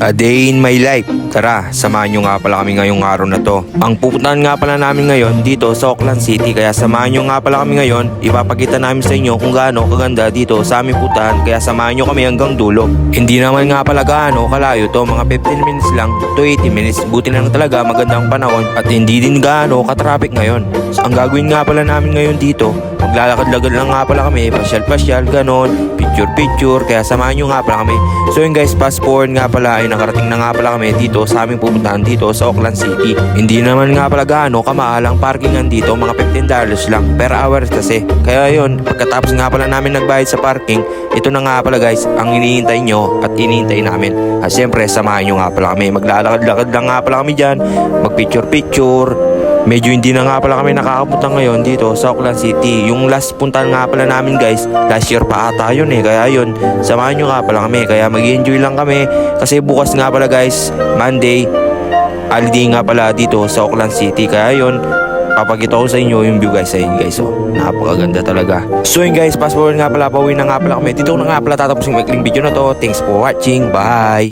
A day in my life. Tara, samahan nyo nga pala kami ngayong araw na to. Ang pupuntahan nga pala namin ngayon dito sa Auckland City. Kaya samahan nyo nga pala kami ngayon. Ipapakita namin sa inyo kung gaano kaganda dito sa aming puntahan. Kaya samahan nyo kami hanggang dulo. Hindi naman nga pala gaano kalayo to. Mga 15 minutes lang to 80 minutes. Buti na lang talaga magandang panahon. At hindi din gaano ka-traffic ngayon. So, ang gagawin nga pala namin ngayon dito, maglalakad-lagad lang nga pala kami. Pasyal-pasyal, ganon. Picture-picture. Kaya samahan nyo nga pala kami. So yun guys, fast forward nga pala ay nakarating na nga pala kami dito sa aming pupuntahan dito sa Auckland City. Hindi naman nga pala gaano kamahal ang parkingan dito, mga $15 lang per hour kasi. Kaya yun, pagkatapos nga pala namin nagbayad sa parking, ito na nga pala guys ang hinihintay nyo at hinihintay namin. At syempre samahan nyo nga pala kami, maglalakad-lakad lang nga pala kami dyan, magpicture-picture. Medyo hindi na nga pala kami nakakapunta ngayon dito sa Auckland City. Yung last punta nga pala namin guys, last year pa ata yun eh. Kaya yun, samahan nyo nga pala kami. Kaya mag-enjoy lang kami. Kasi bukas nga pala guys, Monday, holiday nga pala dito sa Auckland City. Kaya yun, papakita ko sa inyo yung view guys sa inyo guys. So, napakaganda talaga. So yun guys, fast forward nga pala, pauwi na nga pala kami. Dito na nga pala tatapos yung maikling video na to. Thanks for watching. Bye!